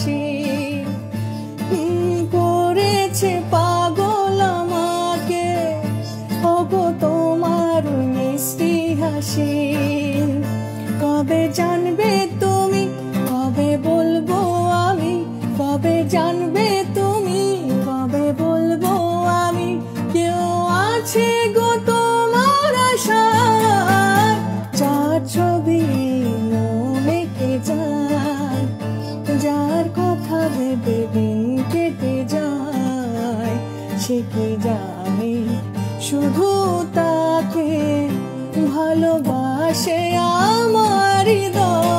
হাসি করেছে পাগল আমাকে, ওগো তোমার মিষ্টি হাসি। কবে জানবে তুমি, কবে বলবো আমি, কবে জানবে তুমি, কবে বলবো আমি, কেউ আছে গো তোমার আশায়, যার ছবি মনে কে যায়, যার কথা ভেবে দিন কেটে যায়, সে কি জানে শুধু তাকে ভালোবাসে আমার হৃদয়।